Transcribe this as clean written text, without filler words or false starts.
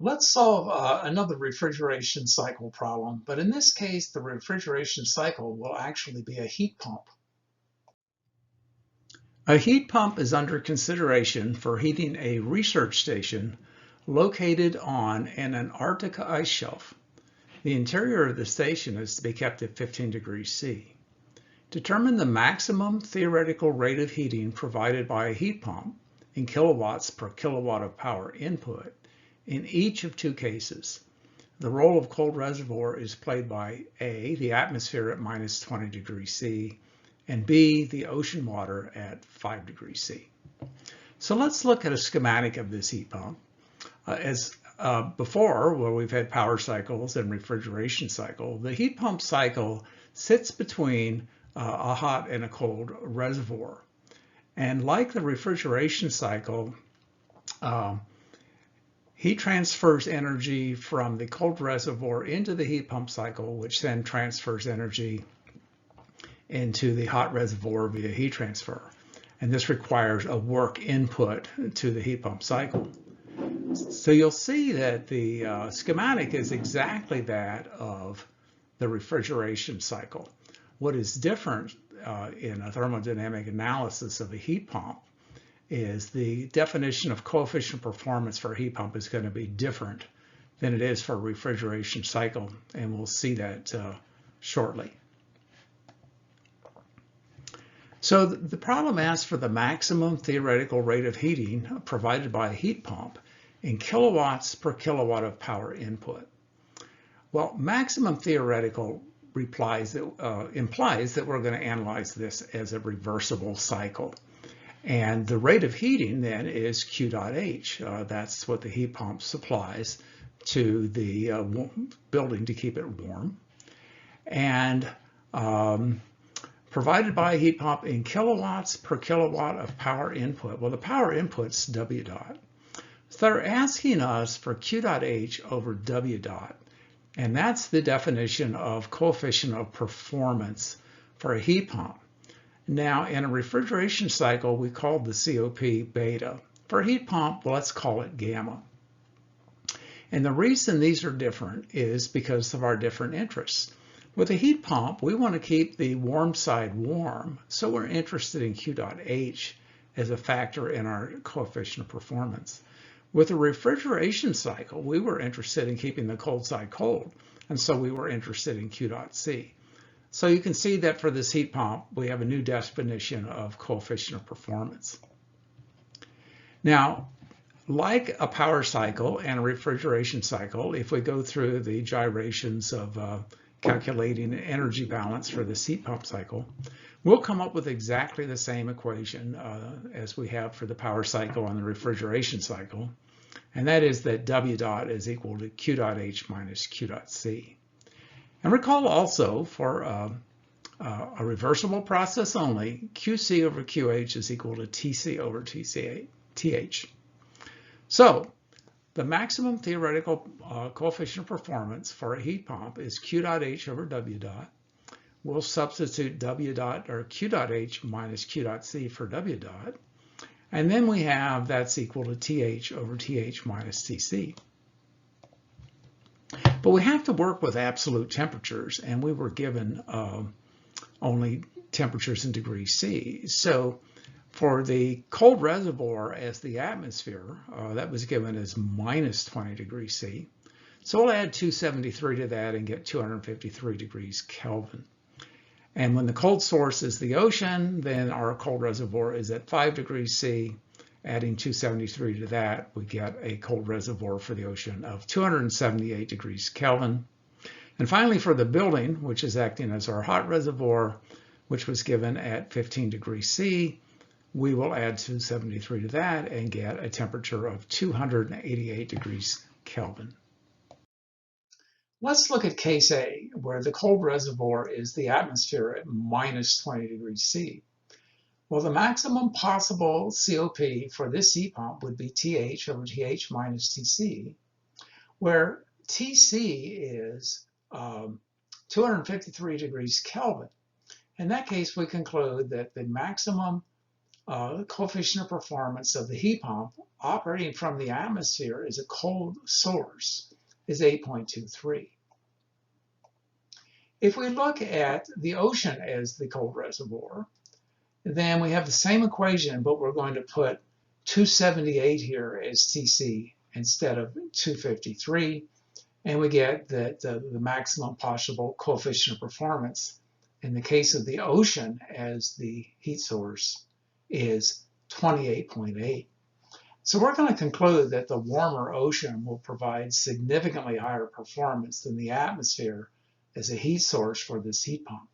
Let's solve another refrigeration cycle problem, but in this case, the refrigeration cycle will actually be a heat pump. A heat pump is under consideration for heating a research station located on an Antarctica ice shelf. The interior of the station is to be kept at 15 degrees C. Determine the maximum theoretical rate of heating provided by a heat pump in kilowatts per kilowatt of power input in each of two cases. The role of cold reservoir is played by A, the atmosphere at minus 20 degrees C, and B, the ocean water at 5 degrees C. So let's look at a schematic of this heat pump. As before, where we've had power cycles and refrigeration cycle, the heat pump cycle sits between a hot and a cold reservoir. And like the refrigeration cycle, heat transfers energy from the cold reservoir into the heat pump cycle, which then transfers energy into the hot reservoir via heat transfer. And this requires a work input to the heat pump cycle. So you'll see that the schematic is exactly that of the refrigeration cycle. What is different in a thermodynamic analysis of a heat pump is the definition of coefficient performance for a heat pump is going to be different than it is for a refrigeration cycle, and we'll see that shortly. So the problem asks for the maximum theoretical rate of heating provided by a heat pump in kilowatts per kilowatt of power input. Well, maximum theoretical implies that we're going to analyze this as a reversible cycle. And the rate of heating then is Q dot H. That's what the heat pump supplies to the building to keep it warm. And provided by a heat pump in kilowatts per kilowatt of power input. Well, the power input's W dot. So they're asking us for Q dot H over W dot. And that's the definition of coefficient of performance for a heat pump. Now, in a refrigeration cycle, we call the COP beta. For a heat pump, well, let's call it gamma. And the reason these are different is because of our different interests. With a heat pump, we want to keep the warm side warm, so we're interested in Q dot H as a factor in our coefficient of performance. With a refrigeration cycle, we were interested in keeping the cold side cold, and so we were interested in Q dot C. So you can see that for this heat pump, we have a new definition of coefficient of performance. Now, like a power cycle and a refrigeration cycle, if we go through the gyrations of calculating energy balance for the heat pump cycle, we'll come up with exactly the same equation as we have for the power cycle and the refrigeration cycle. And that is that W dot is equal to Q dot H minus Q dot C. And recall also for a reversible process only, QC over QH is equal to TC over TH. So the maximum theoretical coefficient of performance for a heat pump is Q dot H over W dot. We'll substitute W dot or Q dot H minus Q dot C for W dot. And then we have that's equal to TH over TH minus TC. But we have to work with absolute temperatures, and we were given only temperatures in degrees C. So for the cold reservoir as the atmosphere, that was given as minus 20 degrees C. So we'll add 273 to that and get 253 degrees Kelvin. And when the cold source is the ocean, then our cold reservoir is at 5 degrees C. Adding 273 to that, we get a cold reservoir for the ocean of 278 degrees Kelvin. And finally, for the building, which is acting as our hot reservoir, which was given at 15 degrees C, we will add 273 to that and get a temperature of 288 degrees Kelvin. Let's look at case A, where the cold reservoir is the atmosphere at minus 20 degrees C. Well, the maximum possible COP for this heat pump would be TH over TH minus TC, where TC is 253 degrees Kelvin. In that case, we conclude that the maximum the coefficient of performance of the heat pump operating from the atmosphere as a cold source is 8.23. If we look at the ocean as the cold reservoir, then we have the same equation, but we're going to put 278 here as Tc instead of 253, and we get that the maximum possible coefficient of performance in the case of the ocean as the heat source is 28.8. So we're going to conclude that the warmer ocean will provide significantly higher performance than the atmosphere as a heat source for this heat pump.